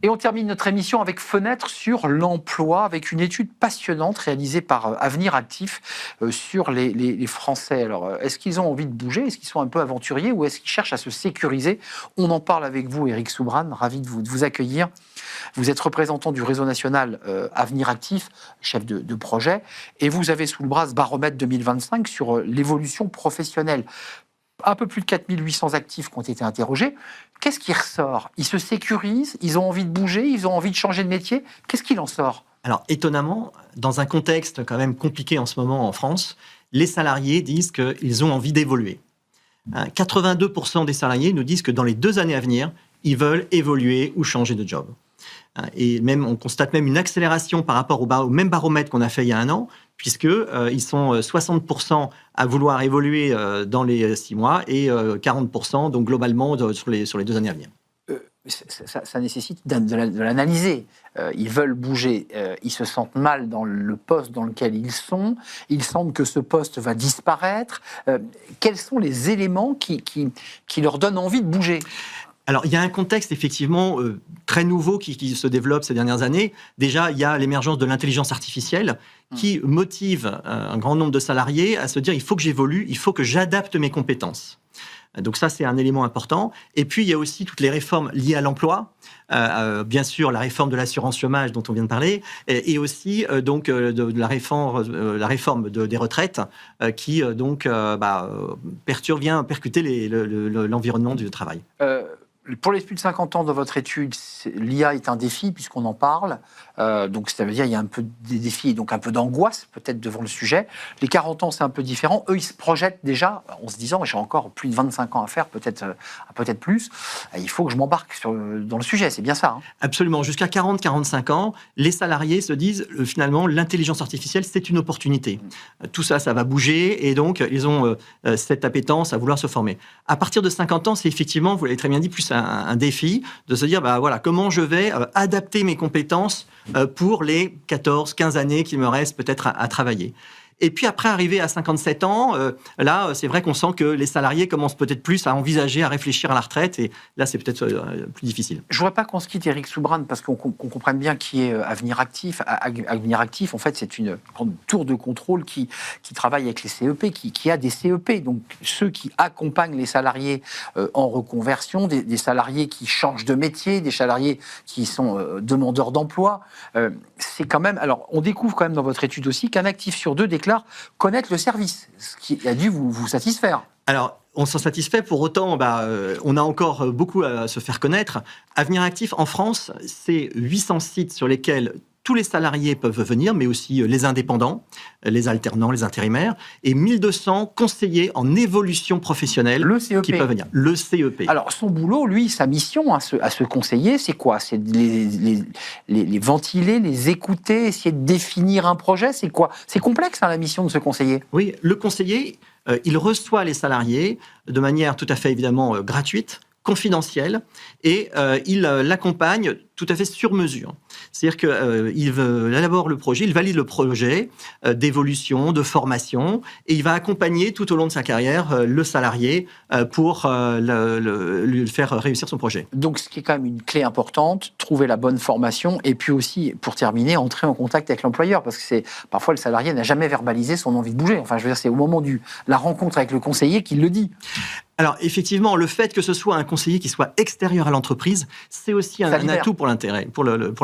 Et on termine notre émission avec Fenêtre sur l'emploi, avec une étude passionnante réalisée par Avenir Actif sur les Français. Alors, est-ce qu'ils ont envie de bouger? Est-ce qu'ils sont un peu aventuriers ou est-ce qu'ils cherchent à se sécuriser? On en parle avec vous, Éric Soubrane, ravi de vous accueillir. Vous êtes représentant du réseau national Avenir Actif, chef de projet, et vous avez sous le bras ce baromètre 2025 sur l'évolution professionnelle. Un peu plus de 4800 actifs qui ont été interrogés. Qu'est-ce qui ressort? Ils se sécurisent, ils ont envie de bouger, ils ont envie de changer de métier. Qu'est-ce qu'il en sort? Alors, étonnamment, dans un contexte quand même compliqué en ce moment en France, les salariés disent qu'ils ont envie d'évoluer. 82% des salariés nous disent que dans les 2 années à venir, ils veulent évoluer ou changer de job. Et même, on constate même une accélération par rapport au même baromètre qu'on a fait il y a un an, puisqu'ils sont 60% à vouloir évoluer dans les 6 mois et 40% donc globalement sur les 2 années à venir. Ça nécessite de l'analyser. Ils veulent bouger, ils se sentent mal dans le poste dans lequel ils sont, il semble que ce poste va disparaître. Quels sont les éléments qui leur donnent envie de bouger? Alors, il y a un contexte effectivement très nouveau qui se développe ces dernières années. Déjà, il y a l'émergence de l'intelligence artificielle qui motive un grand nombre de salariés à se dire « il faut que j'évolue, il faut que j'adapte mes compétences ». Donc ça, c'est un élément important. Et puis, il y a aussi toutes les réformes liées à l'emploi. Bien sûr, la réforme de l'assurance chômage dont on vient de parler, et aussi donc de la réforme des retraites qui donc vient percuter l'environnement du travail. Pour les plus de 50 ans de votre étude, l'IA est un défi puisqu'on en parle. Donc ça veut dire qu'il y a un peu des défis et donc un peu d'angoisse peut-être devant le sujet. Les 40 ans, c'est un peu différent. Eux, ils se projettent déjà en se disant « j'ai encore plus de 25 ans à faire, peut-être plus. Il faut que je m'embarque dans le sujet ». C'est bien ça. Absolument. Jusqu'à 40-45 ans, les salariés se disent finalement l'intelligence artificielle, c'est une opportunité. Tout ça, ça va bouger et donc ils ont cette appétence à vouloir se former. À partir de 50 ans, c'est effectivement, vous l'avez très bien dit, plus un défi de se dire voilà, comment je vais adapter mes compétences pour les 14-15 années qu'il me reste peut-être à travailler. Et puis après, arrivé à 57 ans, là, c'est vrai qu'on sent que les salariés commencent peut-être plus à envisager, à réfléchir à la retraite. Et là, c'est peut-être plus difficile. Je ne voudrais pas qu'on se quitte, Éric Soubrane, parce qu'on comprenne bien qui est Avenir Actif. Avenir Actif, en fait, c'est une tour de contrôle qui travaille avec les CEP, qui a des CEP. Donc, ceux qui accompagnent les salariés en reconversion, des salariés qui changent de métier, des salariés qui sont demandeurs d'emploi. C'est quand même... Alors, on découvre quand même dans votre étude aussi qu'un actif sur 2 déclare connaître le service, ce qui a dû vous satisfaire. Alors, on s'en satisfait, pour autant, on a encore beaucoup à se faire connaître. Avenir Actif, en France, c'est 800 sites sur lesquels tous les salariés peuvent venir, mais aussi les indépendants, les alternants, les intérimaires, et 1200 conseillers en évolution professionnelle qui peuvent venir. Le CEP. Alors, son boulot, lui, sa mission à ce conseiller, c'est quoi? C'est de les ventiler, les écouter, essayer de définir un projet? C'est quoi? C'est complexe, la mission de ce conseiller. Oui, le conseiller, il reçoit les salariés de manière tout à fait, évidemment, gratuite, confidentielle, et il l'accompagne tout à fait sur mesure. C'est-à-dire qu'il élabore le projet, il valide le projet d'évolution, de formation, et il va accompagner tout au long de sa carrière le salarié pour lui faire réussir son projet. Donc, ce qui est quand même une clé importante, trouver la bonne formation, et puis aussi, pour terminer, entrer en contact avec l'employeur, parce que parfois le salarié n'a jamais verbalisé son envie de bouger. Enfin, je veux dire, c'est au moment de la rencontre avec le conseiller qu'il le dit. Alors, effectivement, le fait que ce soit un conseiller qui soit extérieur à l'entreprise, c'est aussi un atout pour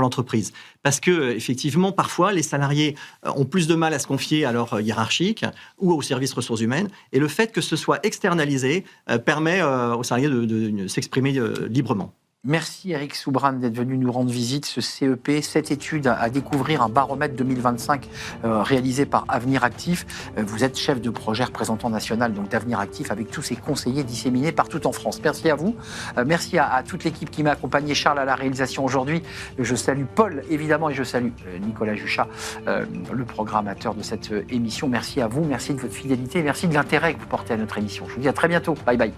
l'entreprise. Parce que, effectivement, parfois, les salariés ont plus de mal à se confier à leur hiérarchique ou au service ressources humaines. Et le fait que ce soit externalisé permet aux salariés de s'exprimer librement. Merci Éric Soubrane d'être venu nous rendre visite, ce CEP, cette étude à découvrir, un baromètre 2025 réalisé par Avenir Actif. Vous êtes chef de projet représentant national d'Avenir Actif avec tous ces conseillers disséminés partout en France. Merci à vous, merci à toute l'équipe qui m'a accompagné, Charles à la réalisation aujourd'hui. Je salue Paul évidemment et je salue Nicolas Juchat, le programmateur de cette émission. Merci à vous, merci de votre fidélité, merci de l'intérêt que vous portez à notre émission. Je vous dis à très bientôt, bye bye.